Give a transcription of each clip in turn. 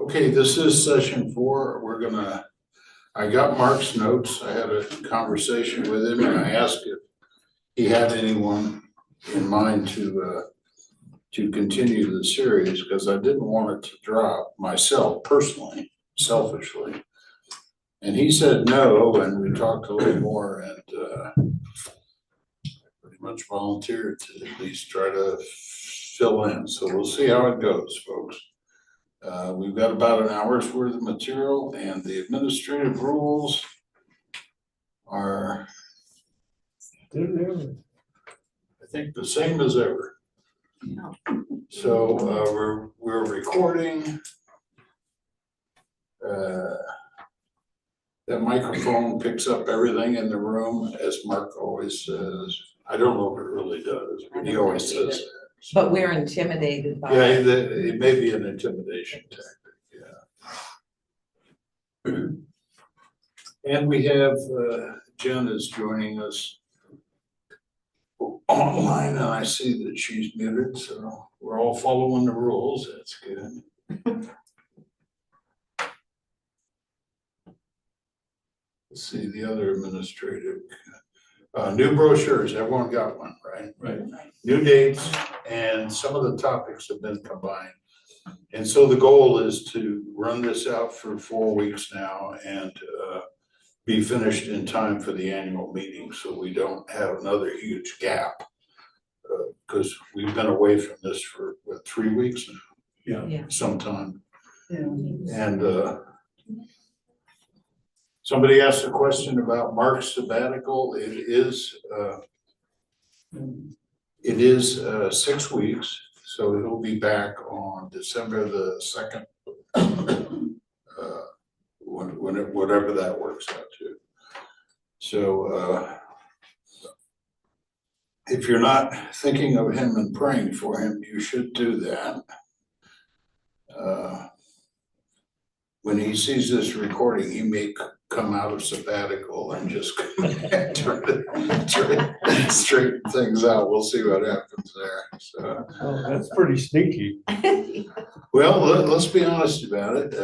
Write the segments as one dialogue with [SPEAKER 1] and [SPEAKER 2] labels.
[SPEAKER 1] Okay, this is session 4. I got Mark's notes. I had a conversation with him and I asked if he had anyone in mind to continue the series, because I didn't want it to drop myself personally, selfishly. And he said no, and we talked a little more, and pretty much volunteered to at least try to fill in. So we'll see how it goes, folks. We've got about an hour's worth of material, and the administrative rules are, I think, the same as ever. So we're recording. That microphone picks up everything in the room, as Mark always says. I don't know if it really does, but he always says that. So,
[SPEAKER 2] but we're intimidated by
[SPEAKER 1] it. It may be an intimidation tactic, yeah. And we have, Jen is joining us online, and I see that she's muted, so we're all following the rules. That's good. Let's see the other administrative. New brochures, everyone got one, right?
[SPEAKER 3] Right.
[SPEAKER 1] New dates, and some of the topics have been combined. And so the goal is to run this out for 4 weeks now and be finished in time for the annual meeting, so we don't have another huge gap. Because we've been away from this for, what, 3 weeks now?
[SPEAKER 2] Yeah.
[SPEAKER 1] Sometime.
[SPEAKER 2] Yeah.
[SPEAKER 1] And somebody asked a question about Mark's sabbatical. It is 6 weeks, so he'll be back on December the 2nd, whatever that works out to. So if you're not thinking of him and praying for him, you should do that. When he sees this recording, he may come out of sabbatical and just try to straighten things out. We'll see what happens there. So,
[SPEAKER 3] Oh, that's pretty sneaky.
[SPEAKER 1] well, let's be honest about it.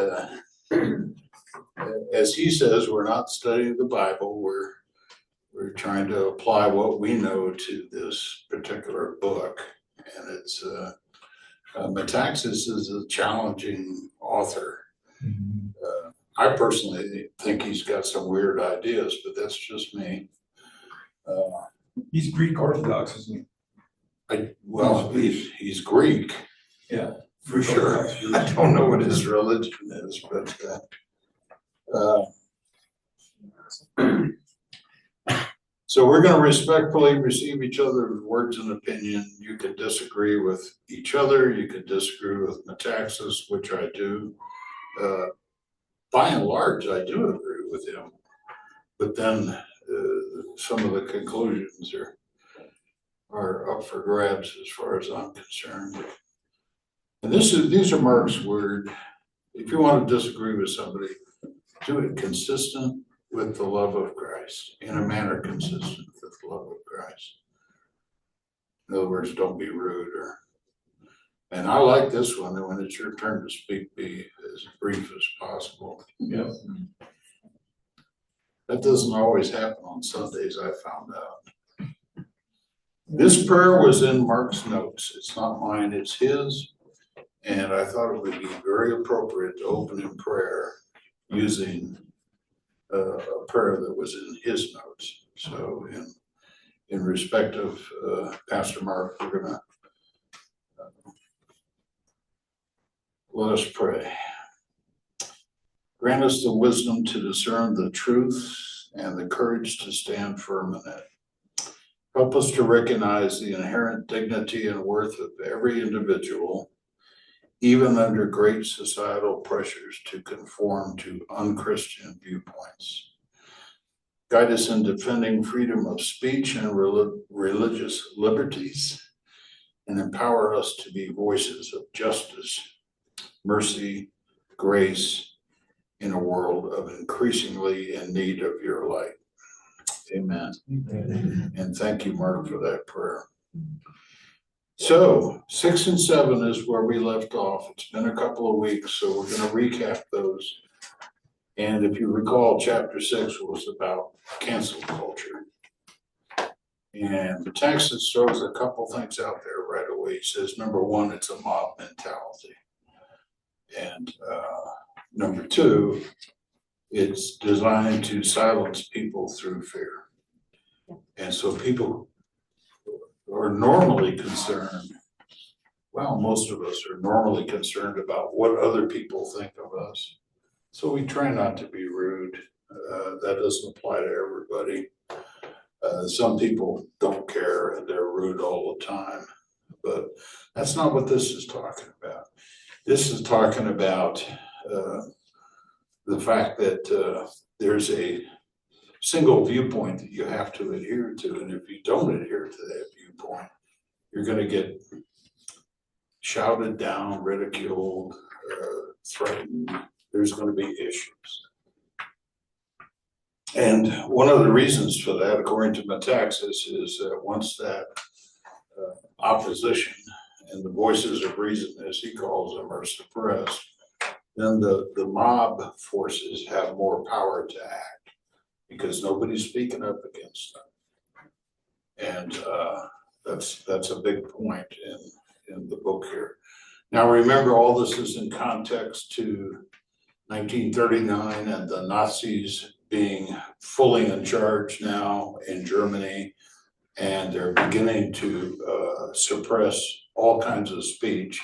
[SPEAKER 1] As he says, we're not studying the Bible. We're trying to apply what we know to this particular book, and it's Metaxas is a challenging author. I personally think he's got some weird ideas, but that's just me.
[SPEAKER 3] He's Greek Orthodox, isn't he?
[SPEAKER 1] He's Greek.
[SPEAKER 3] Yeah,
[SPEAKER 1] for sure. I don't know what his religion is, but so we're going to respectfully receive each other's words and opinion. You can disagree with each other. You can disagree with Metaxas, which I do. By and large, I do agree with him, but then some of the conclusions are up for grabs as far as I'm concerned. And these are Mark's word. If you want to disagree with somebody, do it consistent with the love of Christ, in a manner consistent with the love of Christ. In other words, don't be rude and I like this one, that when it's your turn to speak, be as brief as possible.
[SPEAKER 3] Yeah.
[SPEAKER 1] That doesn't always happen on Sundays, I found out. This prayer was in Mark's notes. It's not mine, it's his. And I thought it would be very appropriate to open in prayer using a prayer that was in his notes. So in respect of Pastor Mark, we're gonna let us pray. Grant us the wisdom to discern the truth and the courage to stand firm in it. Help us to recognize the inherent dignity and worth of every individual, even under great societal pressures to conform to unchristian viewpoints. Guide us in defending freedom of speech and religious liberties, and empower us to be voices of justice, mercy, grace in a world of increasingly in need of your light. Amen. And thank you, Mark, for that prayer. So 6 and 7 is where we left off. It's been a couple of weeks, so we're gonna recap those. And if you recall, chapter 6 was about cancel culture. And Metaxas throws a couple things out there right away. He says, number one, it's a mob mentality. And number two, it's designed to silence people through fear. And so people are normally concerned, well, most of us are normally concerned about what other people think of us. So we try not to be rude. That doesn't apply to everybody. Some people don't care and they're rude all the time, but that's not what this is talking about. This is talking about the fact that there's a single viewpoint that you have to adhere to, and if you don't adhere to that viewpoint, you're going to get shouted down, ridiculed, threatened. There's going to be issues. And one of the reasons for that, according to Metaxas, is that once that opposition and the voices of reason, as he calls them, are suppressed, then the mob forces have more power to act because nobody's speaking up against them. And that's a big point in the book here. Now remember, all this is in context to 1939 and the Nazis being fully in charge now in Germany, and they're beginning to suppress all kinds of speech.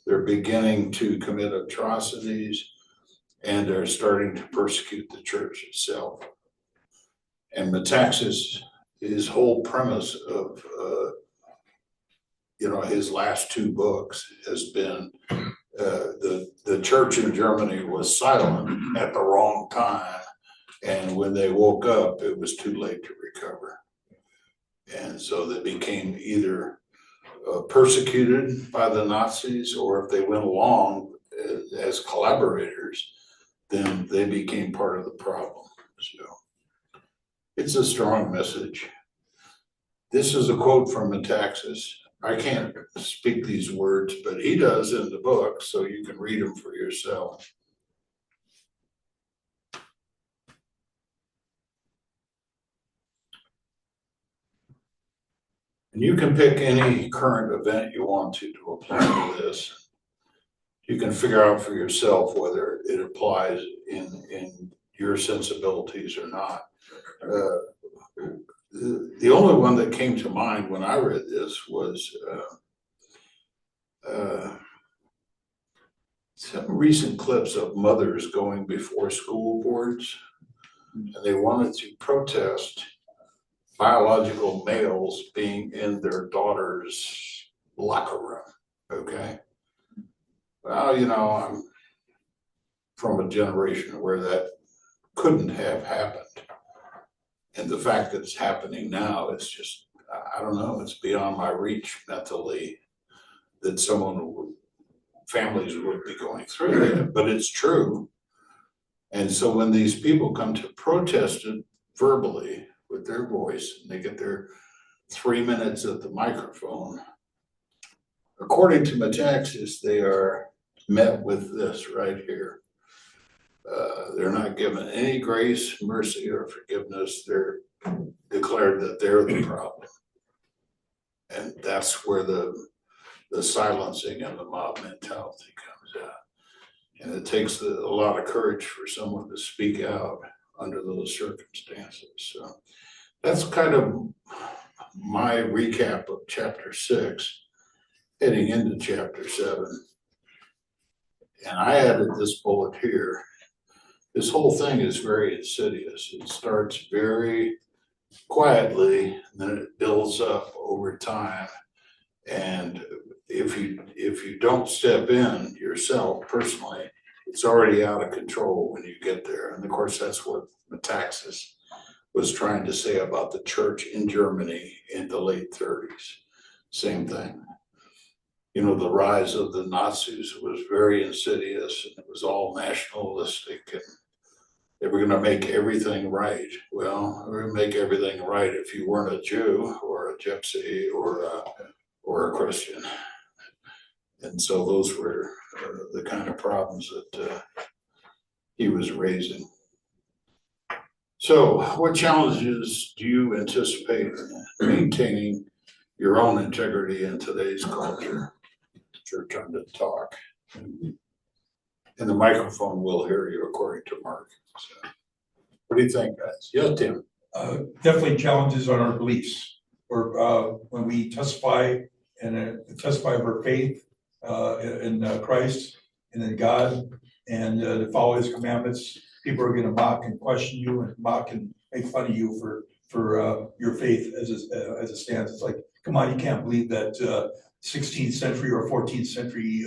[SPEAKER 1] They're beginning to commit atrocities, and they're starting to persecute the church itself. And Metaxas, his whole premise of his last two books has been the church in Germany was silent at the wrong time, and when they woke up, it was too late to recover. And so they became either persecuted by the Nazis, or if they went along as collaborators, then they became part of the problem. So it's a strong message. This is a quote from Metaxas. I can't speak these words, but he does in the book, so you can read them for yourself. And you can pick any current event you want to apply to this. You can figure out for yourself whether it applies in your sensibilities or not. The only one that came to mind when I read this was some recent clips of mothers going before school boards, and they wanted to protest biological males being in their daughter's locker room. Okay. Well, I'm from a generation where that couldn't have happened. And the fact that it's happening now is just, I don't know, it's beyond my reach mentally that families would be going through that, but it's true. And so when these people come to protest it verbally with their voice, and they get their 3 minutes at the microphone, according to Metaxas, they are met with this right here. They're not given any grace, mercy, or forgiveness. They're declared that they're the problem. And that's where the silencing and the mob mentality comes out. And it takes a lot of courage for someone to speak out under those circumstances. So that's kind of my recap of chapter 6, heading into chapter 7. And I added this bullet here. This whole thing is very insidious. It starts very quietly, and then it builds up over time. And if you don't step in yourself personally, it's already out of control when you get there. And of course, that's what Metaxas was trying to say about the church in Germany in the late 30s. Same thing. The rise of the Nazis was very insidious, and it was all nationalistic, and they were going to make everything right. Well, we're going to make everything right if you weren't a Jew or a gypsy or or a Christian. And so those were the kind of problems that he was raising. So what challenges do you anticipate in maintaining your own integrity in today's culture? It's your turn to talk. And the microphone will hear you according to Mark. So, what do you think, guys? Yes, Tim?
[SPEAKER 3] Definitely challenges on our beliefs, or when we testify and testify of our faith in Christ and in God, and to follow His commandments. People are going to mock and question you, and mock and make fun of you for your faith as it stands. It's like, come on, you can't believe that 16th century or 14th century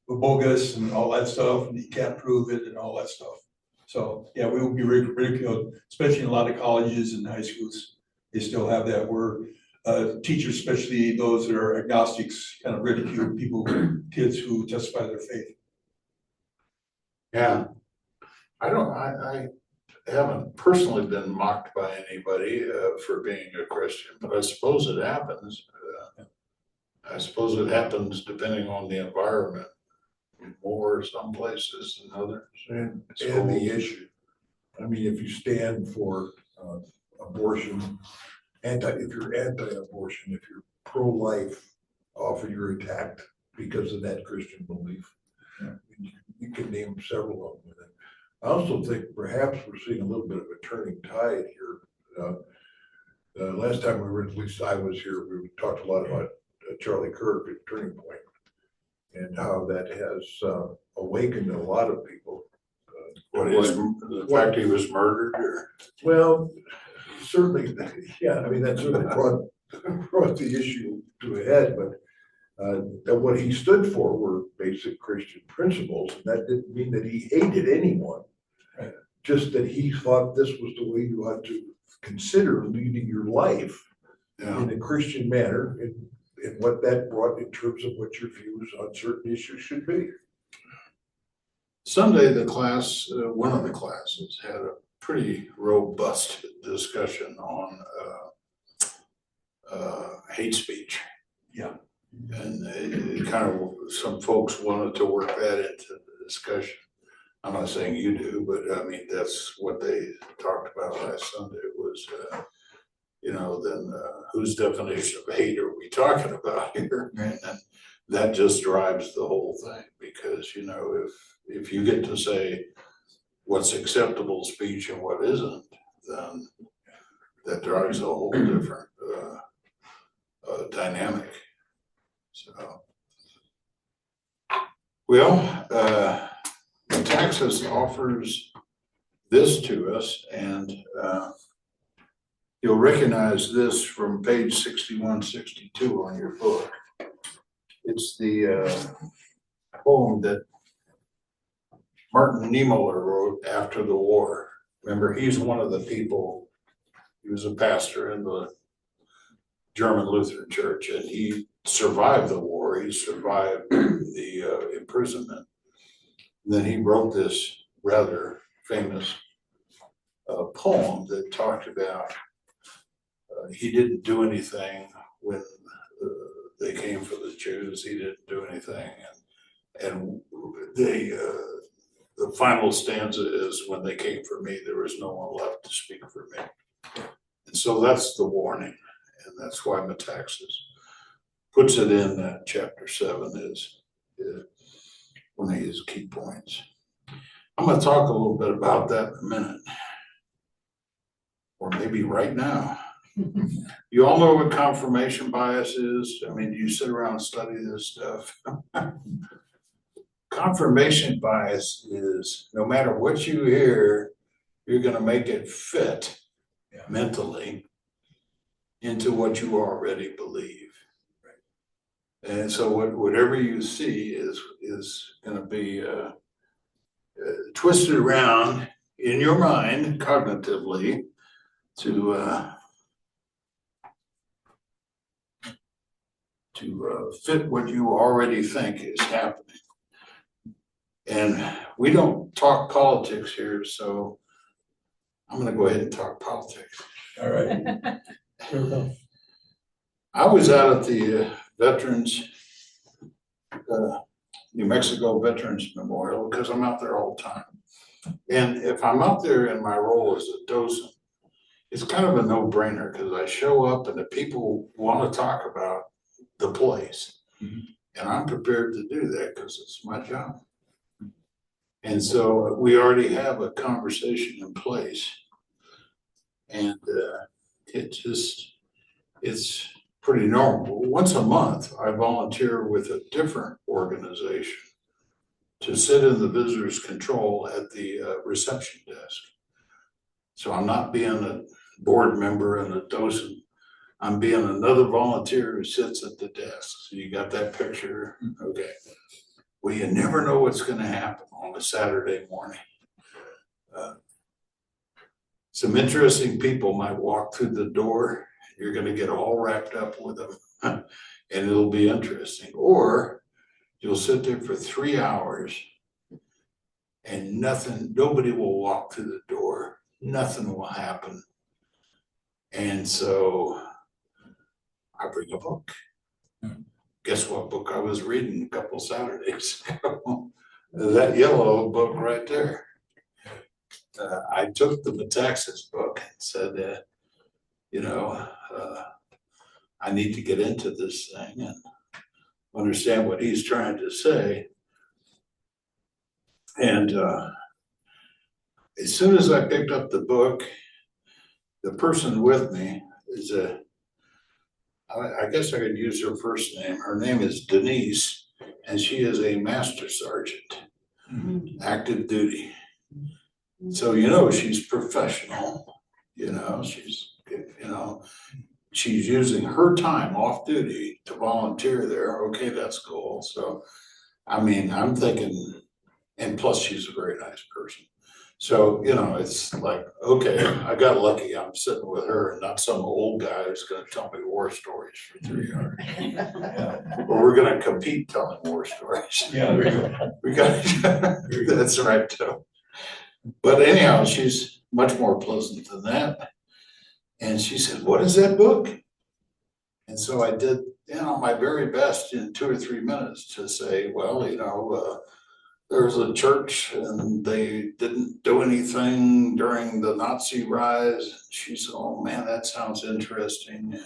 [SPEAKER 3] bogus and all that stuff, and you can't prove it and all that stuff. So yeah, we will be ridiculed, especially in a lot of colleges and high schools. They still have that where teachers, especially those that are agnostics, kind of ridicule people, kids who testify their faith.
[SPEAKER 1] Yeah. I haven't personally been mocked by anybody for being a Christian, but I suppose it happens. I suppose it happens depending on the environment, more some places than others.
[SPEAKER 2] And the issue, I mean, if you stand for abortion, if you're anti-abortion, if you're pro-life, often you're attacked because of that Christian belief.
[SPEAKER 3] Yeah.
[SPEAKER 2] You can name several of them. I also think perhaps we're seeing a little bit of a turning tide here. Last time we were, at least I was here, we talked a lot about Charlie Kirk at Turning Point and how that has awakened a lot of people.
[SPEAKER 1] The fact he was murdered, or?
[SPEAKER 2] Well, certainly, yeah, I mean, that certainly brought the issue to a head, but that what he stood for were basic Christian principles, and that didn't mean that he hated anyone.
[SPEAKER 3] Right.
[SPEAKER 2] Just that he thought this was the way you ought to consider leading your life in a Christian manner, and what that brought in terms of what your views on certain issues should be.
[SPEAKER 1] Sunday, the class, one of the classes had a pretty robust discussion on hate speech.
[SPEAKER 3] Yeah.
[SPEAKER 1] And it kind of, some folks wanted to work that into the discussion. I'm not saying you do, but I mean, that's what they talked about last Sunday was, then whose definition of hate are we talking about here? And that just drives the whole thing because, if you get to say what's acceptable speech and what isn't, then that drives a whole different dynamic. So, well, Metaxas offers this to us, and you'll recognize this from page 61, 62 on your book. It's the poem that Martin Niemöller wrote after the war. Remember, he's one of the people, he was a pastor in the German Lutheran Church, and he survived the war. He survived the imprisonment. And then he wrote this rather famous poem that talked about he didn't do anything when they came for the Jews. He didn't do anything, and the final stanza is, when they came for me, there was no one left to speak for me. And so that's the warning, and that's why Metaxas puts it in chapter 7 is one of his key points. I'm going to talk a little bit about that in a minute, or maybe right now. You all know what confirmation bias is. I mean, you sit around and study this stuff. Confirmation bias is, no matter what you hear, you're going to make it fit mentally into what you already believe. Right. And so whatever you see is going to be twisted around in your mind cognitively to fit what you already think is happening. And we don't talk politics here, so I'm going to go ahead and talk politics.
[SPEAKER 3] All right.
[SPEAKER 1] I was out at the Veterans, New Mexico Veterans Memorial, because I'm out there all the time. And if I'm out there in my role as a docent, it's kind of a no-brainer, because I show up and the people want to talk about the place.
[SPEAKER 3] Mhm.
[SPEAKER 1] And I'm prepared to do that because it's my job. And so we already have a conversation in place. And it's pretty normal. Once a month, I volunteer with a different organization to sit in the visitor's control at the reception desk. So I'm not being a board member and a docent. I'm being another volunteer who sits at the desk. So you got that picture? Okay. Well, you never know what's going to happen on a Saturday morning. Some interesting people might walk through the door. You're going to get all wrapped up with them and it'll be interesting. Or you'll sit there for 3 hours and nobody will walk through the door. Nothing will happen. And so I bring a book. Guess what book I was reading a couple Saturdays ago? That yellow book right there. I took the Metaxas book and said, I need to get into this thing and understand what he's trying to say. And as soon as I picked up the book, the person with me is I guess I could use her first name. Her name is Denise, and she is a master sergeant, active duty. So, she's professional, she's using her time off duty to volunteer there. Okay, that's cool. So, I'm thinking, and plus she's a very nice person. So, it's like, okay, I got lucky. I'm sitting with her and not some old guy who's going to tell me war stories for 3 hours. Or we're going to compete telling war stories.
[SPEAKER 3] Yeah, there you go.
[SPEAKER 1] That's right, too. But anyhow, she's much more pleasant than that. And she said, what is that book? And so I did, my very best in 2 or 3 minutes to say, well, there's a church and they didn't do anything during the Nazi rise. She said, oh man, that sounds interesting.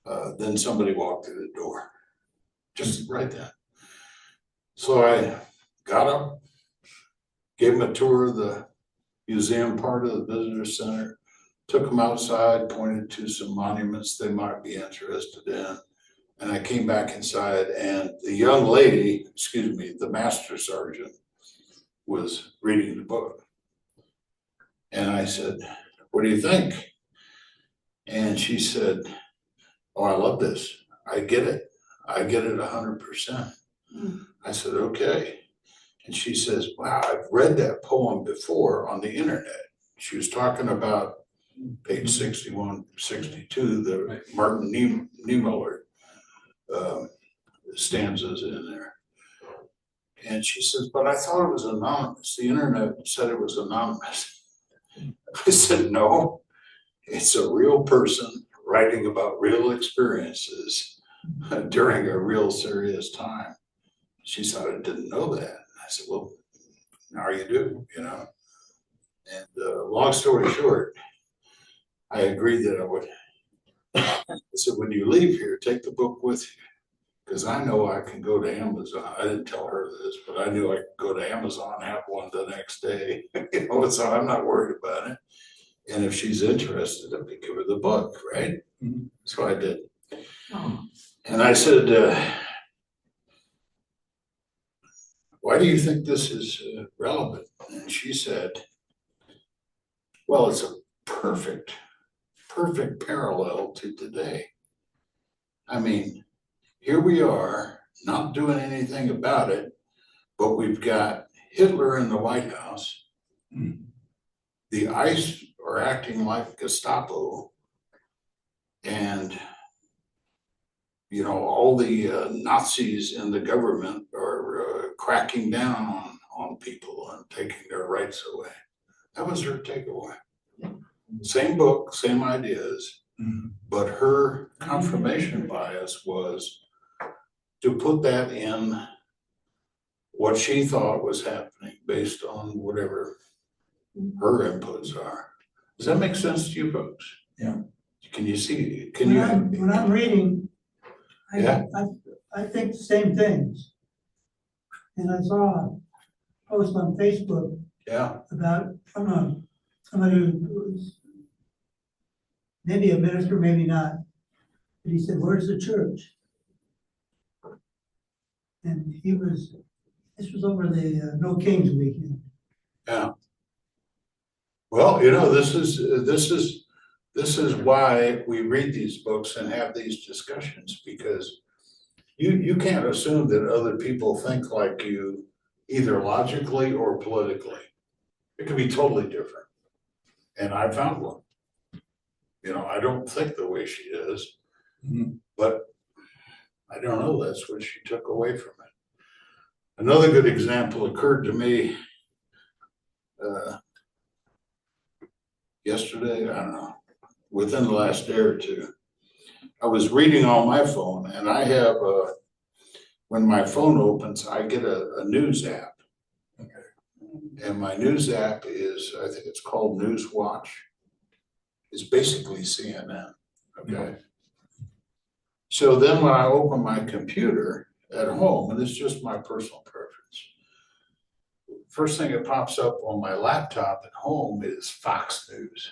[SPEAKER 1] And then somebody walked through the door, just right then. So I got up, gave them a tour of the museum part of the visitor center, took them outside, pointed to some monuments they might be interested in. And I came back inside and the young lady, the master sergeant, was reading the book. And I said, what do you think? And she said, oh, I love this. I get it. I get it 100%. I said, okay. And she says, wow, I've read that poem before on the internet. She was talking about page 61, 62, the Martin Niemöller stanzas in there. And she says, but I thought it was anonymous. The internet said it was anonymous. I said, no, it's a real person writing about real experiences during a real serious time. She said, I didn't know that. I said, well, now you do, And long story short, I agreed that I would. I said, when you leave here, take the book with you. Because I know I can go to Amazon. I didn't tell her this, but I knew I could go to Amazon and have one the next day. So I'm not worried about it. And if she's interested, I could give her the book, right? Mm-hmm. So I did. Oh. And I said, why do you think this is relevant? And she said, well, it's a perfect parallel to today. Here we are, not doing anything about it, but we've got Hitler in the White House. The ICE are acting like Gestapo. And, all the Nazis in the government are cracking down on people and taking their rights away. That was her takeaway. Same book, same ideas, But her confirmation bias was to put that in what she thought was happening based on whatever her inputs are. Does that make sense to you folks?
[SPEAKER 3] Yeah.
[SPEAKER 1] Can you see,
[SPEAKER 4] When I'm reading,
[SPEAKER 1] Yeah.
[SPEAKER 4] I think the same things. And I saw a post on Facebook
[SPEAKER 1] Yeah,
[SPEAKER 4] about, somebody who was maybe a minister, maybe not. And he said, "Where's the church?" And this was over the No Kings weekend.
[SPEAKER 1] yeah. Well, this is why we read these books and have these discussions, because you can't assume that other people think like you, either logically or politically. It can be totally different. And I found one. I don't think the way she does, but I don't know, that's what she took away from it. Another good example occurred to me yesterday, I don't know, within the last day or two. I was reading on my phone, and I have when my phone opens, I get a news app. Okay. And my news app is, I think it's called News Watch. It's basically CNN. Okay. So then when I open my computer at home, and it's just my personal preference, first thing that pops up on my laptop at home is Fox News.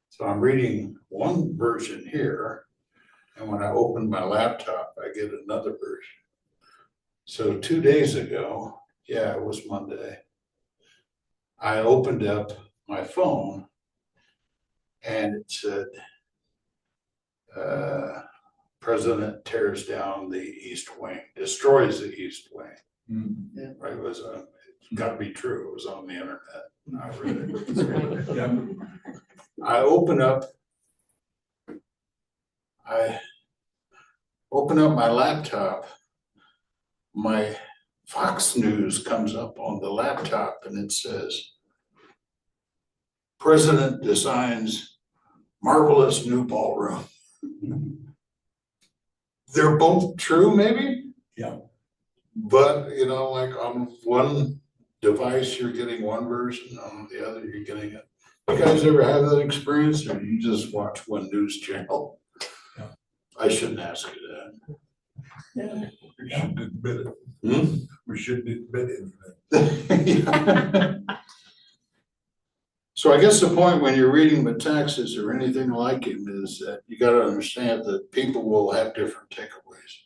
[SPEAKER 1] So I'm reading one version here, and when I open my laptop, I get another version. So 2 days ago, yeah, it was Monday, I opened up my phone and it said, President tears down the East Wing, destroys the East Wing. Yeah. Right, it was it's gotta be true, it was on the internet, I read it.
[SPEAKER 3] Yeah.
[SPEAKER 1] I open up my laptop, my Fox News comes up on the laptop and it says, President designs marvelous new ballroom. They're both true, maybe?
[SPEAKER 3] Yeah.
[SPEAKER 1] But, like on one device, you're getting one version, on the other, you're getting it. You guys ever have that experience, or you just watch one news channel?
[SPEAKER 3] Yeah.
[SPEAKER 1] I shouldn't ask you that.
[SPEAKER 4] Yeah.
[SPEAKER 2] We shouldn't admit it. We shouldn't admit anything.
[SPEAKER 1] So I guess the point when you're reading Metaxas or anything like him is that you gotta understand that people will have different takeaways.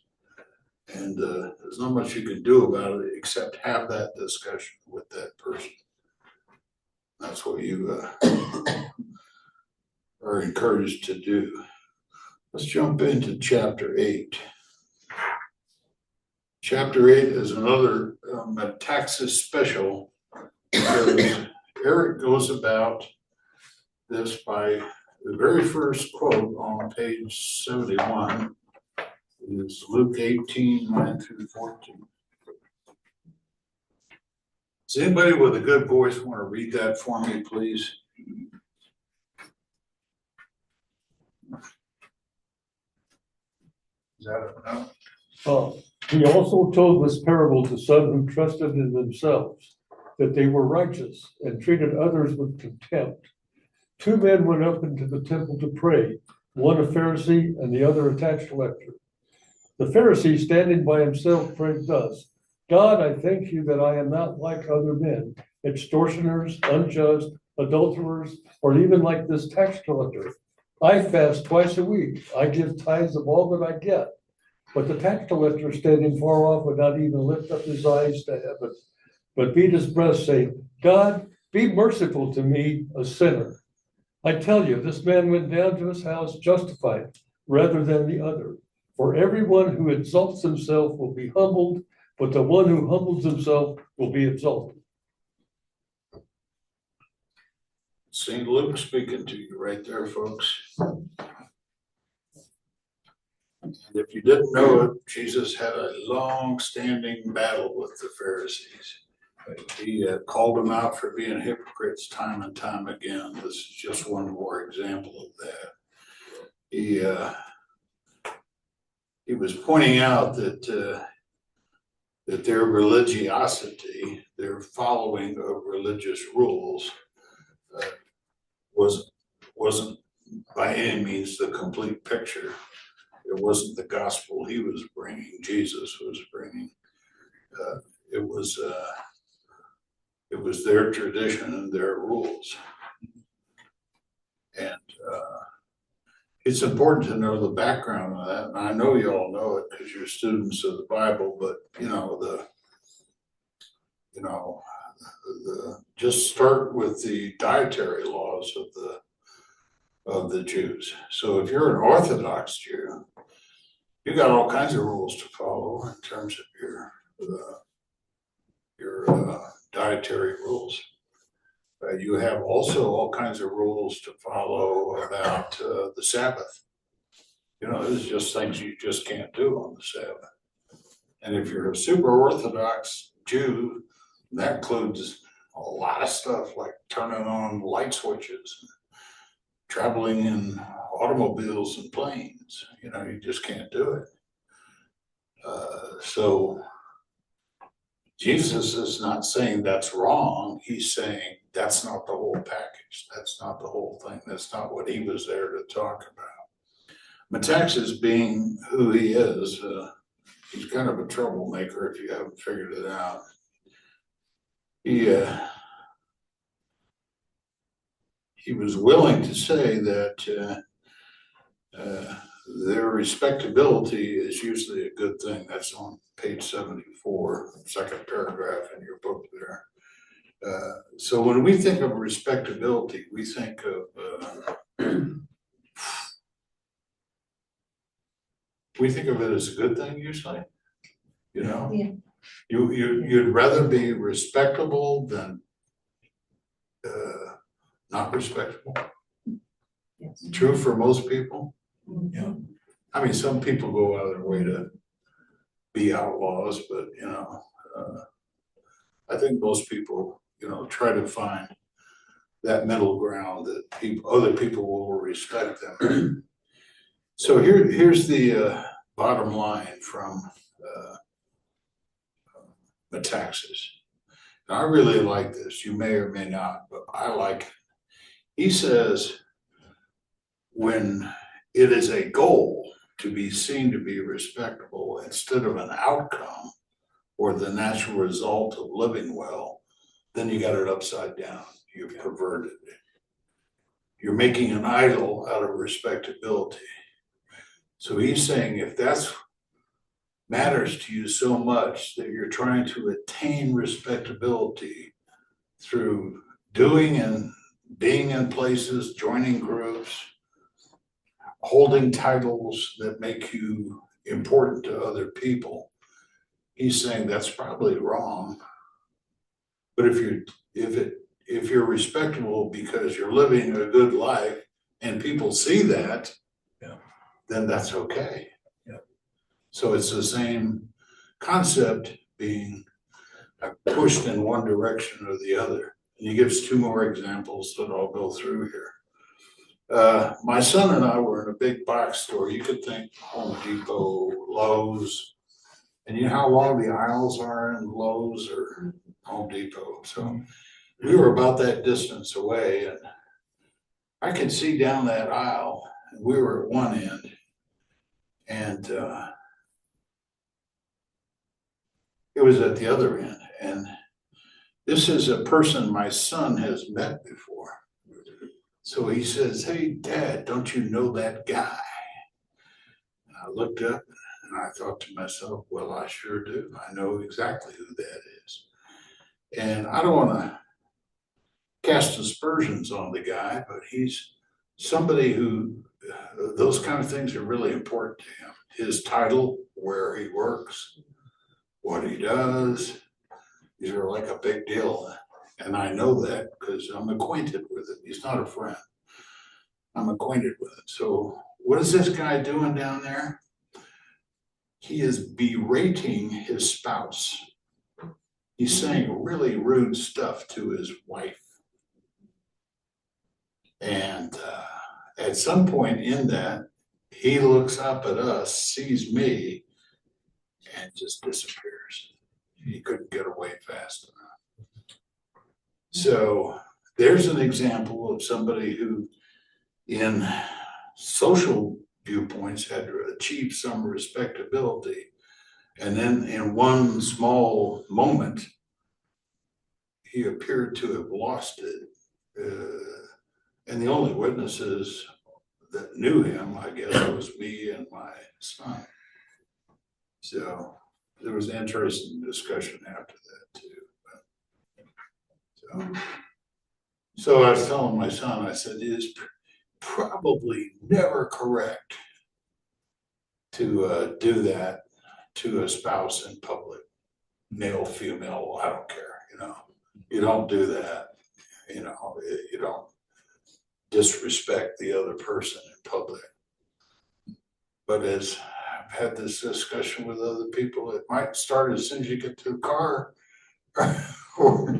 [SPEAKER 1] And there's not much you can do about it except have that discussion with that person. That's what you are encouraged to do. Let's jump into chapter 8. Chapter 8 is another Metaxas special, because Eric goes about this by the very first quote on page 71 is Luke 18, 9 through 14. Does anybody with a good voice want to read that for me, please? Is that enough?
[SPEAKER 5] He also told this parable to some who trusted in themselves that they were righteous and treated others with contempt. 2 men went up into the temple to pray, one a Pharisee and the other a tax collector. The Pharisee, standing by himself, prayed thus: God, I thank you that I am not like other men, extortioners, unjust, adulterers, or even like this tax collector. I fast twice a week. I give tithes of all that I get. But the tax collector, standing far off, would not even lift up his eyes to heaven, but beat his breast, saying, God, be merciful to me, a sinner. I tell you, this man went down to his house justified rather than the other. For everyone who exalts himself will be humbled, but the one who humbles himself will be exalted.
[SPEAKER 1] St. Luke speaking to you right there, folks. And if you didn't know it, Jesus had a long-standing battle with the Pharisees. He called them out for being hypocrites time and time again. This is just one more example of that. he was pointing out that that their religiosity, their following of religious rules, wasn't by any means the complete picture. It wasn't the gospel he was bringing, Jesus was bringing. It was their tradition and their rules. And it's important to know the background of that. And I know you all know it because you're students of the Bible, but just start with the dietary laws of the Jews. So if you're an Orthodox Jew, you got all kinds of rules to follow in terms of your dietary rules. You have also all kinds of rules to follow about the Sabbath. There's just things you just can't do on the Sabbath. And if you're a super Orthodox Jew, that includes a lot of stuff like turning on light switches, traveling in automobiles and planes. You just can't do it. So Jesus is not saying that's wrong. He's saying that's not the whole package. That's not the whole thing. That's not what he was there to talk about. Metaxas, being who he is, he's kind of a troublemaker if you haven't figured it out. He was willing to say that their respectability is usually a good thing. That's on page 74, second paragraph in your book there. So when we think of respectability, we think of it as a good thing usually.
[SPEAKER 6] Yeah.
[SPEAKER 1] You'd rather be respectable than not respectable.
[SPEAKER 6] Yes.
[SPEAKER 1] True for most people.
[SPEAKER 3] Yeah.
[SPEAKER 1] I mean, some people go out of their way to be outlaws, but I think most people, try to find that middle ground that other people will respect them. So here's the bottom line from Metaxas. Now, I really like this. You may or may not, but I like it. He says, when it is a goal to be seen to be respectable instead of an outcome or the natural result of living well, then you got it upside down. You've perverted it. You're making an idol out of respectability. So he's saying if that's matters to you so much that you're trying to attain respectability through doing and being in places, joining groups, holding titles that make you important to other people, he's saying that's probably wrong. But if you're respectable because you're living a good life and people see that, then that's okay. So it's the same concept being pushed in one direction or the other. And he gives two more examples that I'll go through here. My son and I were in a big box store. You could think Home Depot, Lowe's, and you know how long the aisles are in Lowe's or Home Depot. So we were about that distance away, and I could see down that aisle, and we were at one end, and it was at the other end. And this is a person my son has met before. So he says, "Hey, Dad, don't you know that guy?" And I looked up and I thought to myself, well, I sure do. I know exactly who that is. And I don't want to cast aspersions on the guy, but he's somebody who, those kind of things are really important to him. His title, where he works, what he does, these are like a big deal. And I know that because I'm acquainted with it. He's not a friend. I'm acquainted with it. So what is this guy doing down there? He is berating his spouse. He's saying really rude stuff to his wife. And at some point in that, he looks up at us, sees me, and just disappears. He couldn't get away fast enough. So there's an example of somebody who, in social viewpoints, had achieved some respectability. And then in one small moment, he appeared to have lost it. And the only witnesses that knew him, I guess, was me and my son. So there was an interesting discussion after that too. So I was telling my son, I said, it is probably never correct to do that to a spouse in public, male, female, I don't care, you know. You don't do that, you know, you don't disrespect the other person in public. But as I've had this discussion with other people, it might start as soon as you get to the car, or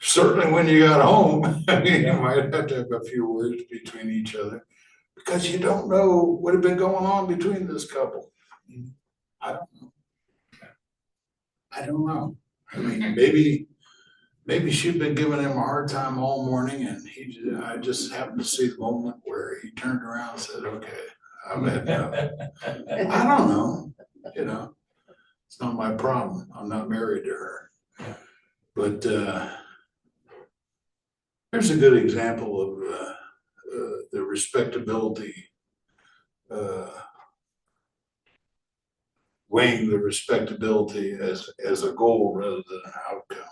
[SPEAKER 1] certainly when you got home. I mean, you might have to have a few words between each other, because you don't know what had been going on between this couple. I don't know. I mean, maybe she'd been giving him a hard time all morning, and I just happened to see the moment where he turned around and said, okay, I've had enough. I don't know, you know, it's not my problem. I'm not married to her. But there's a good example of the respectability, weighing the respectability as a goal rather than an outcome.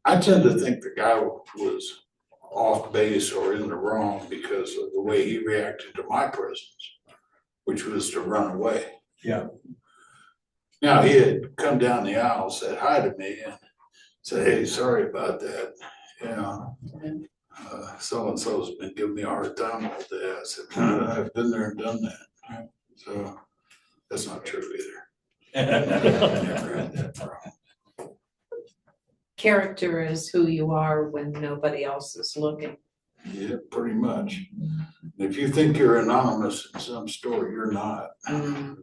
[SPEAKER 1] I tend to think the guy was off base or in the wrong because of the way he reacted to my presence, which was to run away.
[SPEAKER 3] Yeah.
[SPEAKER 1] Now, he had come down the aisle, said hi to me, and said, hey, sorry about that. You know, so-and-so's been giving me a hard time all day. I said, I've been there and done that. So that's not true either. I never had that problem.
[SPEAKER 6] Character is who you are when nobody else is looking.
[SPEAKER 1] Yeah, pretty much. If you think you're anonymous in some store, you're not.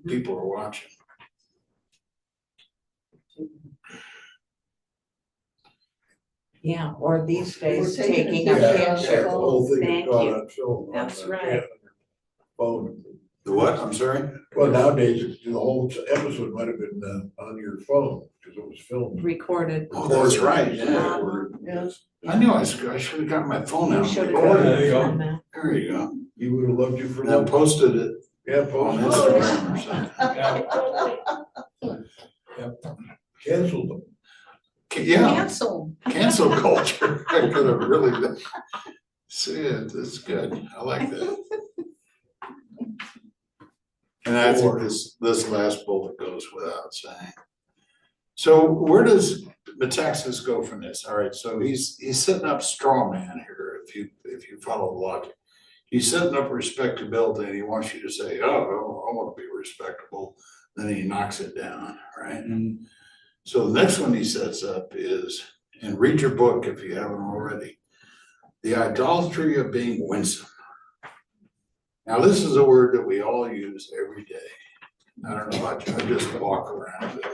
[SPEAKER 1] People are watching.
[SPEAKER 6] Yeah, or these days,
[SPEAKER 4] We're taking
[SPEAKER 6] taking
[SPEAKER 4] a
[SPEAKER 6] a
[SPEAKER 4] picture.
[SPEAKER 6] picture.
[SPEAKER 2] The whole thing
[SPEAKER 6] Thank
[SPEAKER 2] is caught
[SPEAKER 6] you.
[SPEAKER 2] on film.
[SPEAKER 6] That's
[SPEAKER 2] on the
[SPEAKER 6] right.
[SPEAKER 2] Phone.
[SPEAKER 1] The what? I'm sorry?
[SPEAKER 2] Well, nowadays, the whole episode might have been on your phone, because it was filmed.
[SPEAKER 6] Recorded.
[SPEAKER 1] Oh, that's right, yeah.
[SPEAKER 4] Yes.
[SPEAKER 1] I knew I should have got my phone
[SPEAKER 6] You
[SPEAKER 1] out.
[SPEAKER 6] should
[SPEAKER 1] and
[SPEAKER 6] have
[SPEAKER 1] recorded
[SPEAKER 3] There
[SPEAKER 1] it.
[SPEAKER 3] you go.
[SPEAKER 6] done that.
[SPEAKER 1] There you go.
[SPEAKER 2] He would have loved you for
[SPEAKER 1] And then
[SPEAKER 2] life.
[SPEAKER 1] posted it
[SPEAKER 2] Yeah,
[SPEAKER 1] on
[SPEAKER 2] post.
[SPEAKER 1] Instagram or something.
[SPEAKER 2] Canceled them.
[SPEAKER 1] Yeah,
[SPEAKER 6] Cancel.
[SPEAKER 1] cancel culture. I could have really see it. That's good. I like that. And I think this last bullet goes without saying. So where does Metaxas go from this? All right, so he's setting up straw man here, if you follow the logic. He's setting up respectability, and he wants you to say, oh, I want to be respectable. Then he knocks it down, right? So the next one he sets up is, and read your book if you haven't already, the idolatry of being winsome. Now, this is a word that we all use every day. I don't know about you, I just walk around with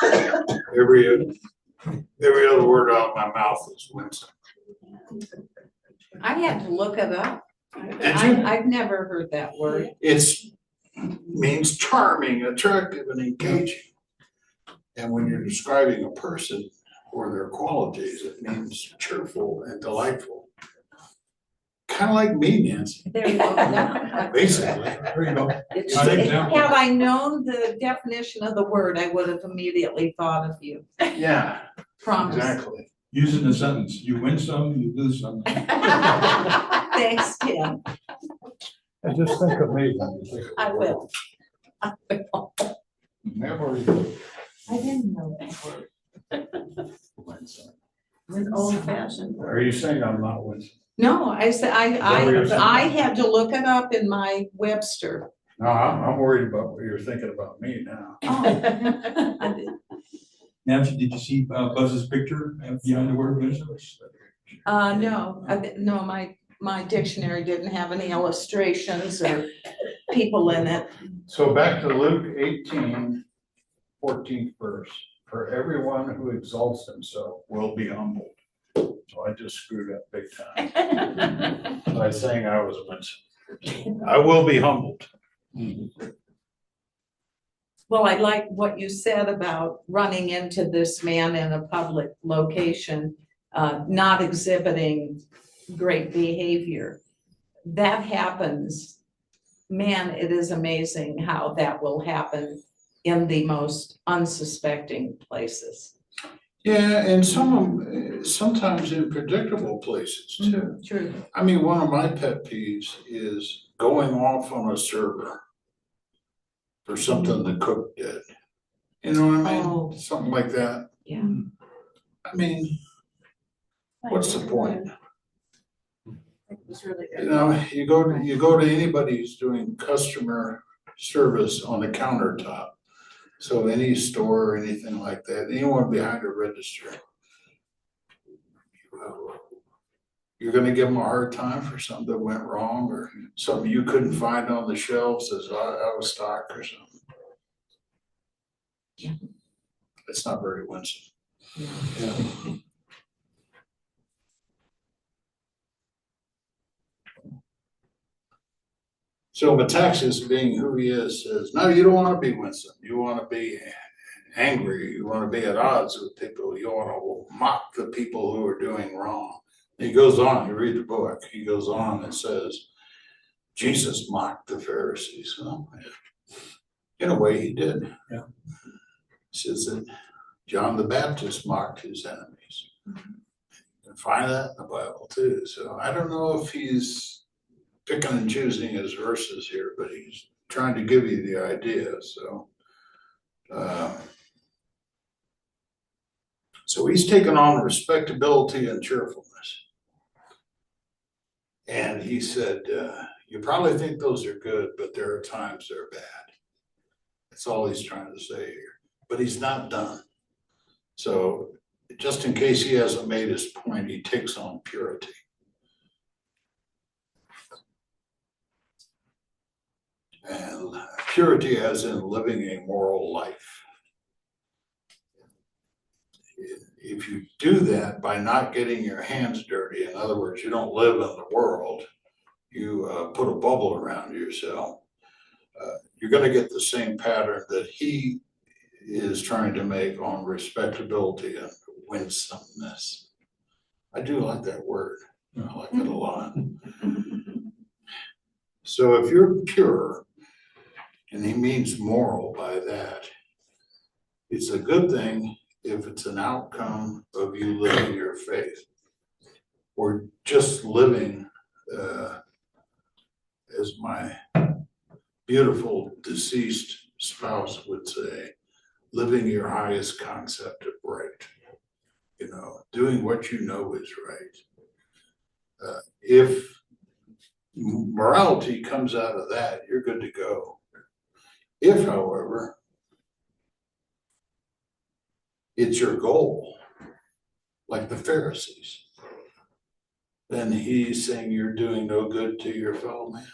[SPEAKER 1] it. Every other word out of my mouth is winsome.
[SPEAKER 6] I had to look it up.
[SPEAKER 1] Did you?
[SPEAKER 6] I've never heard that word.
[SPEAKER 1] It's means charming, attractive, and engaging. And when you're describing a person or their qualities, it means cheerful and delightful. Kind of like me, Nancy,
[SPEAKER 6] There you go.
[SPEAKER 1] basically.
[SPEAKER 3] There you go.
[SPEAKER 6] Had I known the definition of the word, I would have immediately thought of you.
[SPEAKER 1] Yeah,
[SPEAKER 6] Promise.
[SPEAKER 1] exactly.
[SPEAKER 3] Use it in a sentence. You win some, you lose some.
[SPEAKER 6] Thanks, Tim.
[SPEAKER 5] I just think of me.
[SPEAKER 6] I will. I will.
[SPEAKER 1] Never.
[SPEAKER 6] I didn't know that word. It's old fashioned.
[SPEAKER 1] Are you saying I'm not winsome?
[SPEAKER 6] No, I said, I had to look it up in my Webster.
[SPEAKER 1] No, I'm worried about what you're thinking about me now.
[SPEAKER 6] Oh.
[SPEAKER 3] Nancy, did you see Buzz's picture behind the word winsome?
[SPEAKER 6] No, no, my my dictionary didn't have any illustrations or people in it.
[SPEAKER 1] So back to Luke 18, 14th verse. For everyone who exalts himself will be humbled. So I just screwed up big time by saying I was winsome. I will be humbled.
[SPEAKER 6] Well, I like what you said about running into this man in a public location, not exhibiting great behavior. That happens. Man, it is amazing how that will happen in the most unsuspecting places.
[SPEAKER 1] Yeah, and sometimes in predictable places too.
[SPEAKER 6] True.
[SPEAKER 1] I mean, one of my pet peeves is going off on a server for something the cook did. You know what I mean?
[SPEAKER 6] Oh.
[SPEAKER 1] Something like that.
[SPEAKER 6] Yeah.
[SPEAKER 1] I mean, what's the point?
[SPEAKER 6] It was really
[SPEAKER 1] You
[SPEAKER 6] good.
[SPEAKER 1] know, you go to anybody who's doing customer service on the countertop. So any store or anything like that, anyone behind a register. You're gonna give them a hard time for something that went wrong or something you couldn't find on the shelves as out of stock or something.
[SPEAKER 6] Yeah.
[SPEAKER 1] It's not very winsome. So Metaxas, being who he is, says, no, you don't want to be winsome. You want to be angry. You want to be at odds with people. You want to mock the people who are doing wrong. He goes on, you read the book, he goes on and says, Jesus mocked the Pharisees. Well, in a way he did.
[SPEAKER 3] Yeah.
[SPEAKER 1] He says that John the Baptist mocked his enemies. You can find that in the Bible too. So I don't know if he's picking and choosing his verses here, but he's trying to give you the idea. So he's taken on respectability and cheerfulness. And he said, you probably think those are good, but there are times they're bad. That's all he's trying to say here. But he's not done. So just in case he hasn't made his point, he takes on purity. And purity as in living a moral life. If you do that by not getting your hands dirty, in other words, you don't live in the world, you put a bubble around yourself, you're going to get the same pattern that he is trying to make on respectability and winsomeness. I do like that word. I like it a lot. So if you're pure, and he means moral by that, it's a good thing if it's an outcome of you living your faith or just living, as my beautiful deceased spouse would say, living your highest concept of right, you know, doing what you know is right. If morality comes out of that, you're good to go. If, however, it's your goal, like the Pharisees, then he's saying you're doing no good to your fellow man.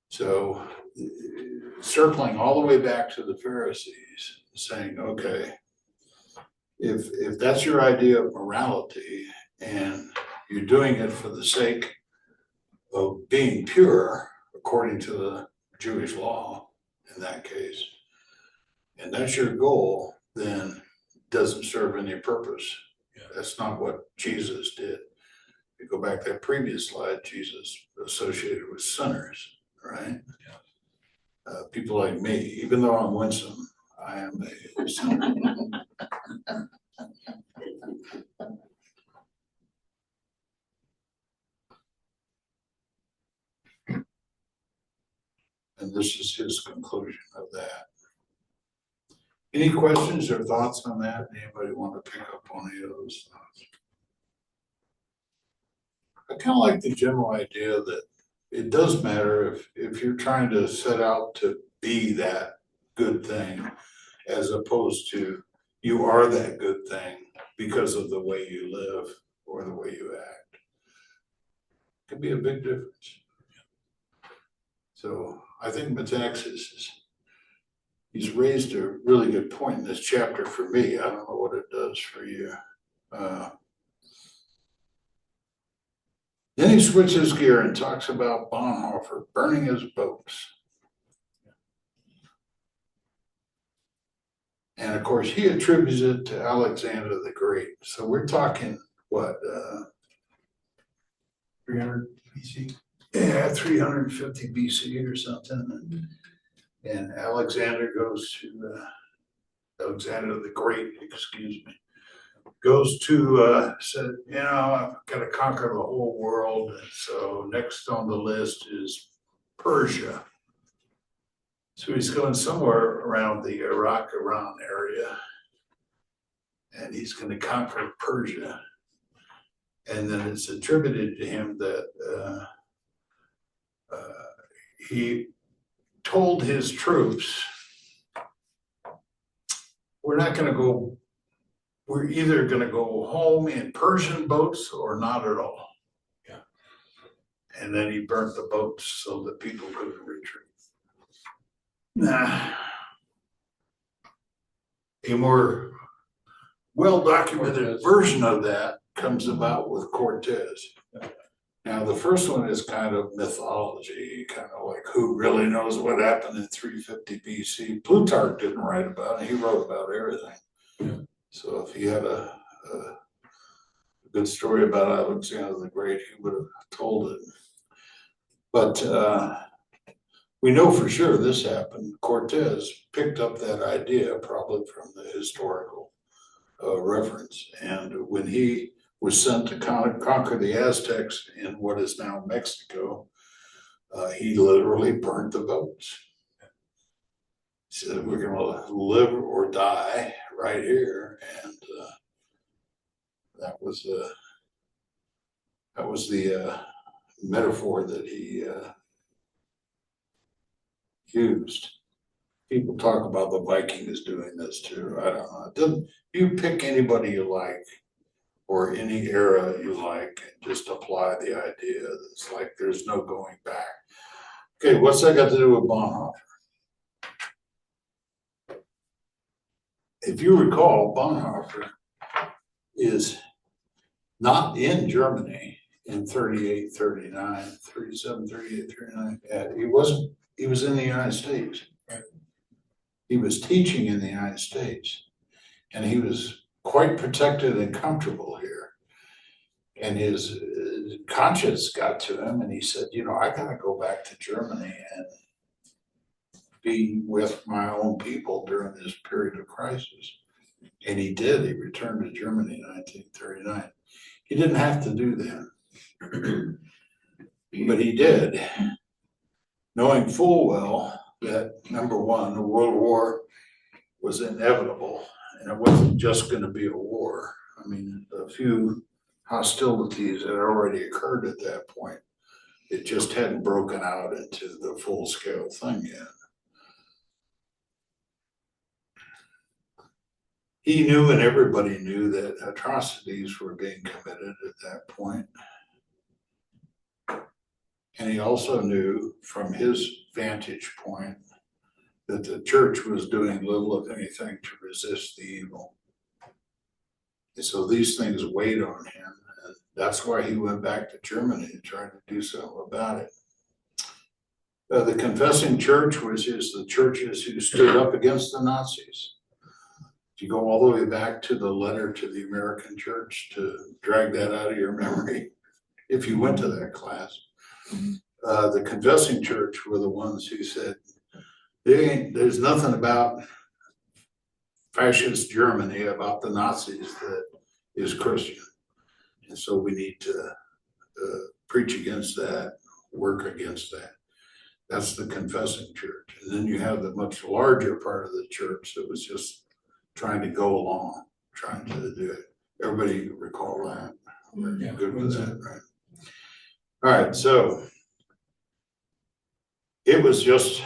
[SPEAKER 1] So circling all the way back to the Pharisees, saying, okay, if that's your idea of morality and you're doing it for the sake of being pure, according to the Jewish law in that case, and that's your goal, then it doesn't serve any purpose.
[SPEAKER 3] Yeah.
[SPEAKER 1] That's not what Jesus did. If you go back to that previous slide, Jesus associated with sinners, right? Yeah. People like me, even though I'm winsome, I am a sinner. And this is his conclusion of that. Any questions or thoughts on that? Anybody want to pick up on any of those thoughts? I kind of like the general idea that it does matter if you're trying to set out to be that good thing, as opposed to you are that good thing because of the way you live or the way you act. Could be a big difference. So I think Metaxas he's raised a really good point in this chapter for me. I don't know what it does for you. Then he switches gear and talks about Bonhoeffer burning his boats. And of course, he attributes it to Alexander the Great. So we're talking, what,
[SPEAKER 3] 300 BC.
[SPEAKER 1] yeah, 350 BC or something. And Alexander goes to, Alexander the Great, excuse me, goes to, said, you know, I've got to conquer the whole world. And so next on the list is Persia. So he's going somewhere around the Iraq-Iran area. And he's going to conquer Persia. And then it's attributed to him that he told his troops, we're either going to go home in Persian boats or not at all.
[SPEAKER 3] Yeah.
[SPEAKER 1] And then he burnt the boats so that people couldn't retreat. Nah. A more well-documented version of that comes about with Cortez. Now, the first one is kind of mythology, kind of like who really knows what happened in 350 BC. Plutarch didn't write about it, he wrote about everything.
[SPEAKER 3] Yeah.
[SPEAKER 1] So if he had a good story about Alexander the Great, he would have told it. But we know for sure this happened. Cortez picked up that idea probably from the historical reference. And when he was sent to conquer the Aztecs in what is now Mexico, he literally burnt the boats. He said, we're going to live or die right here. And that was the metaphor that he used. People talk about the Vikings doing this too. I don't know. You pick anybody you like or any era you like and just apply the idea. It's like there's no going back. Okay, what's that got to do with Bonhoeffer? If you recall, Bonhoeffer is not in Germany in 38, 39, 37, 38, 39. He was in the United States. He was teaching in the United States, and he was quite protected and comfortable here. And his conscience got to him, and he said, you know, I gotta go back to Germany and be with my own people during this period of crisis. And he did. He returned to Germany in 1939. He didn't have to do that, but he did, knowing full well that, number one, the World War was inevitable, and it wasn't just going to be a war. I mean, a few hostilities had already occurred at that point. It just hadn't broken out into the full-scale thing yet. He knew, and everybody knew, that atrocities were being committed at that point. And he also knew from his vantage point that the church was doing little, if anything, to resist the evil. And so these things weighed on him, and that's why he went back to Germany and tried to do something about it. The confessing church is the churches who stood up against the Nazis. If you go all the way back to the letter to the American church, to drag that out of your memory, if you went to that class, the confessing church were the ones who said, there's nothing about fascist Germany, about the Nazis, that is Christian. And so we need to preach against that, work against that. That's the confessing church. And then you have the much larger part of the church that was just trying to go along, trying to do it. Everybody recall that? We're good with that, right? All right, so it was just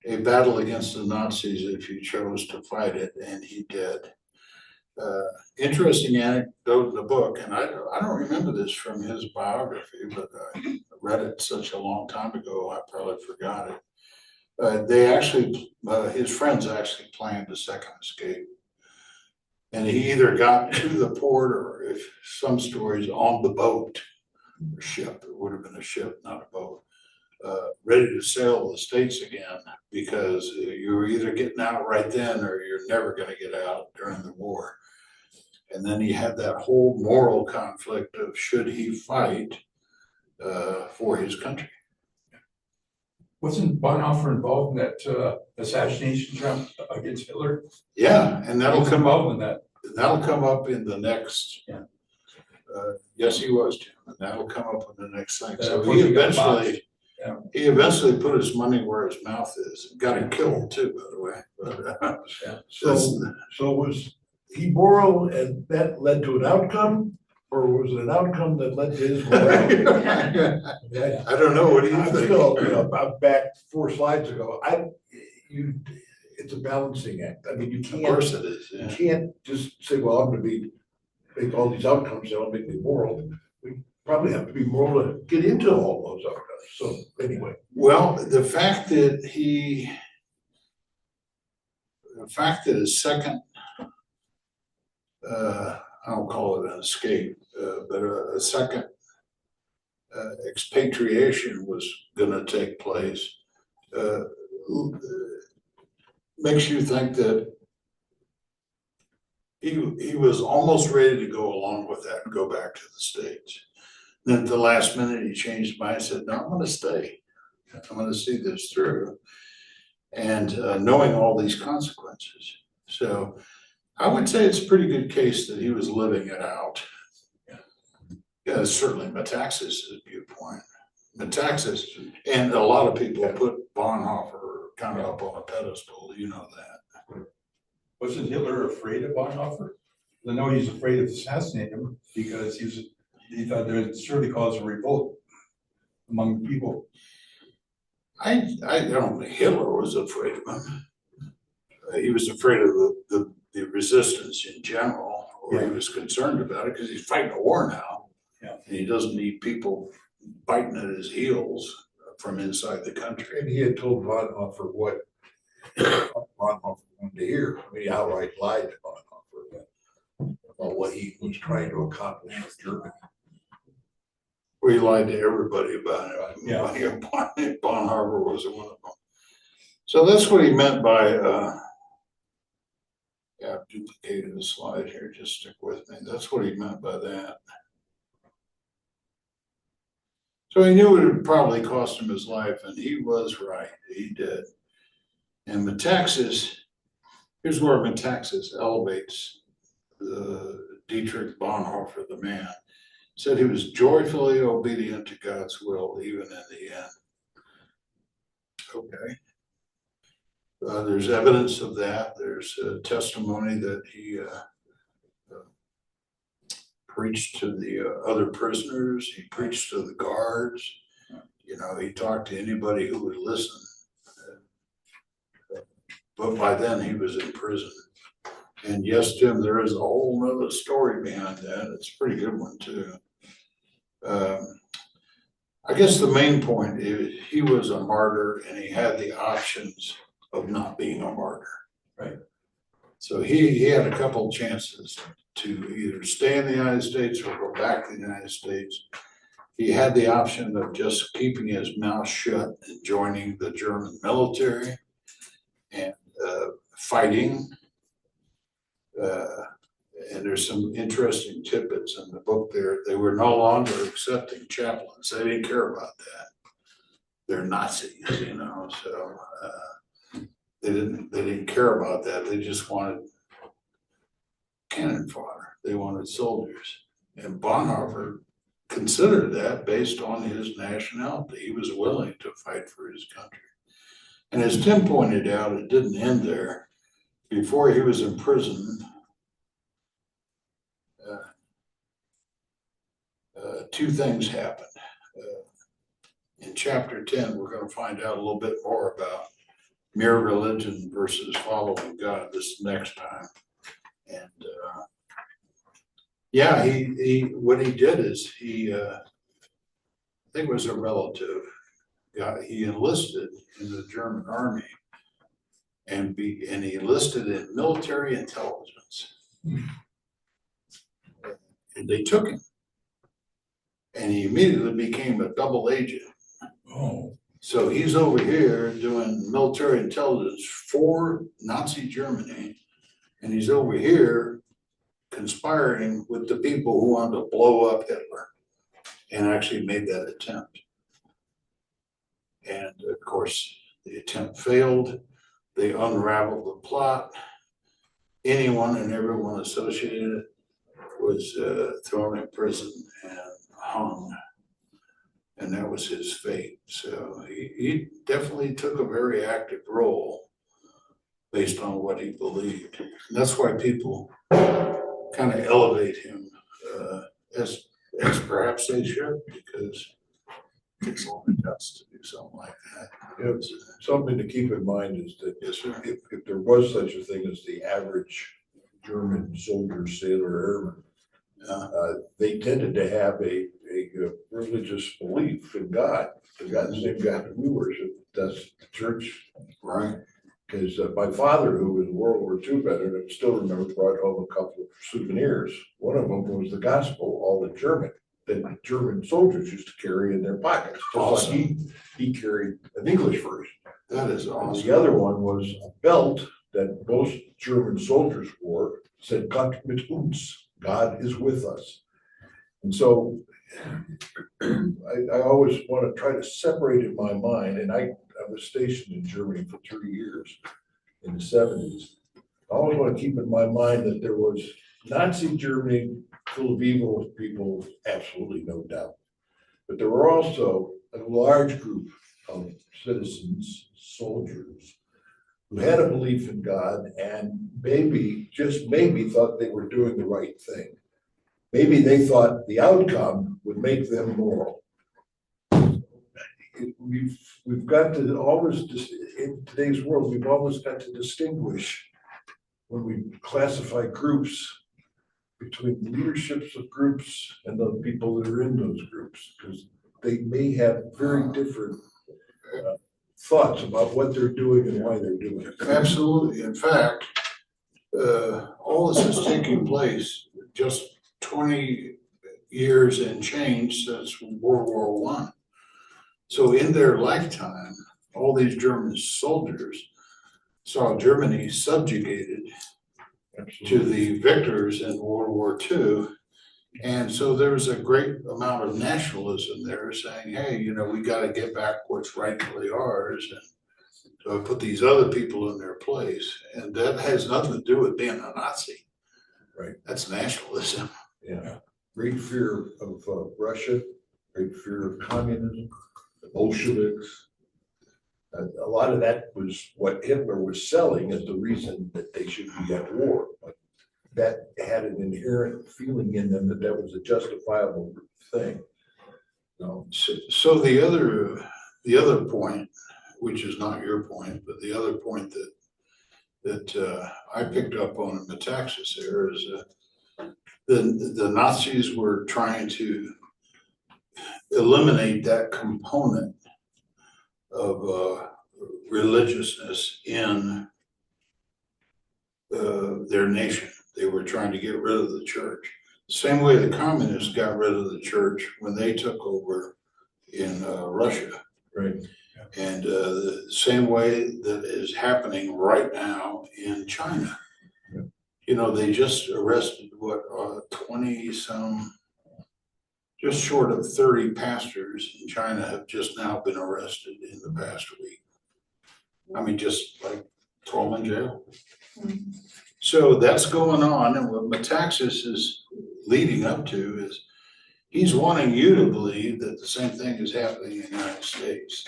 [SPEAKER 1] a battle against the Nazis if you chose to fight it, and he did. Interesting anecdote in the book, and I don't remember this from his biography, but I read it such a long time ago, I probably forgot it. They actually, his friends actually planned a second escape. And he either got to the port or, if some stories, on the boat or ship, it would have been a ship, not a boat, ready to sail to the States again, because you were either getting out right then or you're never going to get out during the war. And then he had that whole moral conflict of should he fight for his country.
[SPEAKER 3] Wasn't Bonhoeffer involved in that assassination attempt against Hitler?
[SPEAKER 1] Yeah, and that'll
[SPEAKER 3] He's
[SPEAKER 1] come up.
[SPEAKER 3] involved in that.
[SPEAKER 1] That'll come up in the next.
[SPEAKER 3] Yeah.
[SPEAKER 1] Yes, he was, Jim, and that'll come up in the next thing.
[SPEAKER 3] That
[SPEAKER 1] So
[SPEAKER 3] was
[SPEAKER 1] he
[SPEAKER 3] a good
[SPEAKER 1] eventually,
[SPEAKER 3] Yeah.
[SPEAKER 1] he eventually put his money where his mouth is. Got him killed too, by the way. But,
[SPEAKER 2] So was he moral and that led to an outcome? Or was it an outcome that led to his morality?
[SPEAKER 1] I don't know. What do you
[SPEAKER 2] I'm
[SPEAKER 1] think?
[SPEAKER 2] still, I'm back 4 slides ago. It's a balancing act. I mean, you
[SPEAKER 1] Of
[SPEAKER 2] can't.
[SPEAKER 1] course it is.
[SPEAKER 2] You
[SPEAKER 1] Yeah.
[SPEAKER 2] can't just say, well, I'm gonna make all these outcomes that'll make me moral. We probably have to be moral to get into all those outcomes. So anyway.
[SPEAKER 1] Well, the fact that his second, I don't call it an escape, but a second expatriation was gonna take place, makes you think that he was almost ready to go along with that and go back to the States. Then at the last minute, he changed his mind and said, no, I'm gonna stay. I'm gonna see this through. And knowing all these consequences. So I would say it's a pretty good case that he was living it out. Yeah, certainly Metaxas' viewpoint. Metaxas, and a lot of people put Bonhoeffer kind of up on a pedestal, you know that.
[SPEAKER 3] Wasn't Hitler afraid of Bonhoeffer? I know he's afraid of assassinating him because he thought that would surely cause a revolt among the people.
[SPEAKER 1] I don't think Hitler was afraid of him. He was afraid of the resistance in general, or he was concerned about it because he's fighting a war now.
[SPEAKER 3] Yeah.
[SPEAKER 1] And he doesn't need people biting at his heels from inside the country.
[SPEAKER 2] And he had told Bonhoeffer what Bonhoeffer wanted to hear. I mean, he outright lied to Bonhoeffer about what he was trying to accomplish for Germany.
[SPEAKER 1] We lied to everybody about it.
[SPEAKER 3] Yeah.
[SPEAKER 1] Bonhoeffer was one of them. So that's what he meant by, I've duplicated the slide here, just stick with me. That's what he meant by that. So he knew it would probably cost him his life, and he was right, he did. And Metaxas, here's where Metaxas elevates Dietrich Bonhoeffer, the man. Said he was joyfully obedient to God's will, even in the end. Okay. There's evidence of that. There's testimony that he preached to the other prisoners. He preached to the guards. You know, he talked to anybody who would listen. But by then he was in prison. And yes, Jim, there is a whole nother story behind that. It's a pretty good one too. I guess the main point is he was a martyr and he had the options of not being a martyr.
[SPEAKER 3] Right.
[SPEAKER 1] So he had a couple chances to either stay in the United States or go back to the United States. He had the option of just keeping his mouth shut and joining the German military and fighting. And there's some interesting tidbits in the book there. They were no longer accepting chaplains. They didn't care about that. They're Nazis, you know, so they didn't care about that. They just wanted cannon fodder. They wanted soldiers. And Bonhoeffer considered that based on his nationality. He was willing to fight for his country. And as Tim pointed out, it didn't end there. Before he was imprisoned, two things happened. In chapter 10, we're going to find out a little bit more about mere religion versus following God this next time. And, yeah, what he did is I think it was a relative, he enlisted in the German army and he enlisted in military intelligence. And they took him. And he immediately became a double agent.
[SPEAKER 3] Oh,
[SPEAKER 1] So he's over here doing military intelligence for Nazi Germany, and he's over here conspiring with the people who wanted to blow up Hitler and actually made that attempt. And of course, the attempt failed. They unraveled the plot. Anyone and everyone associated was thrown in prison and hung. And that was his fate. So he definitely took a very active role based on what he believed. And that's why people kind of elevate him as perhaps they should, because it's all the guts to do something like that.
[SPEAKER 2] Yeah, something to keep in mind is that
[SPEAKER 1] Yes, sir.
[SPEAKER 2] if there was such a thing as the average German soldier, sailor, airman, they tended to have a religious belief in God, the same God that we worship. That's the church,
[SPEAKER 1] Right.
[SPEAKER 2] because my father, who was a World War II veteran, I still remember, brought home a couple of souvenirs. One of them was the gospel, all in German, that German soldiers used to carry in their pockets, just like he carried an English version.
[SPEAKER 1] That is
[SPEAKER 2] And
[SPEAKER 1] awesome.
[SPEAKER 2] the other one was a belt that most German soldiers wore, said Gott mit uns, God is with us. And so I always want to try to separate in my mind, and I was stationed in Germany for 3 years in the 70s. I always want to keep in my mind that there was Nazi Germany full of evil people, absolutely no doubt. But there were also a large group of citizens, soldiers, who had a belief in God and maybe, just maybe, thought they were doing the right thing. Maybe they thought the outcome would make them moral. We've got to always, in today's world, we've always got to distinguish when we classify groups between the leaderships of groups and the people that are in those groups, because they may have very different thoughts about what they're doing and why they're doing it.
[SPEAKER 1] Absolutely. In fact, all this is taking place just 20 years and change since World War I. So in their lifetime, all these German soldiers saw Germany subjugated to the victors in World War II. And so there was a great amount of nationalism there saying, hey, you know, we got to get back what's rightfully ours and put these other people in their place. And that has nothing to do with being a Nazi.
[SPEAKER 2] Right.
[SPEAKER 1] That's nationalism.
[SPEAKER 2] Yeah. Great fear of Russia, great fear of communism, the Bolsheviks. A lot of that was what Hitler was selling as the reason that they should be at war. But that had an inherent feeling in them that that was a justifiable thing. No.
[SPEAKER 1] So the other point, which is not your point, but the other point that I picked up on Metaxas there is the Nazis were trying to eliminate that component of religiousness in their nation. They were trying to get rid of the church. Same way the communists got rid of the church when they took over in Russia.
[SPEAKER 2] Right.
[SPEAKER 1] And the same way that is happening right now in China.
[SPEAKER 2] Yeah.
[SPEAKER 1] You know, they just arrested 20 some, just short of 30 pastors in China have just now been arrested in the past week. I mean, just like throw them in jail.
[SPEAKER 6] Mm-hmm.
[SPEAKER 1] So that's going on, and what Metaxas is leading up to is he's wanting you to believe that the same thing is happening in the United States.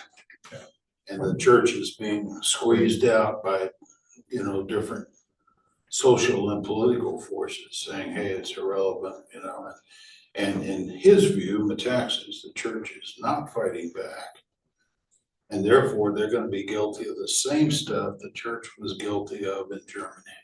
[SPEAKER 1] And the church is being squeezed out by, you know, different social and political forces saying, hey, it's irrelevant, you know. And in his view, Metaxas, the church is not fighting back. And therefore, they're going to be guilty of the same stuff the church was guilty of in Germany.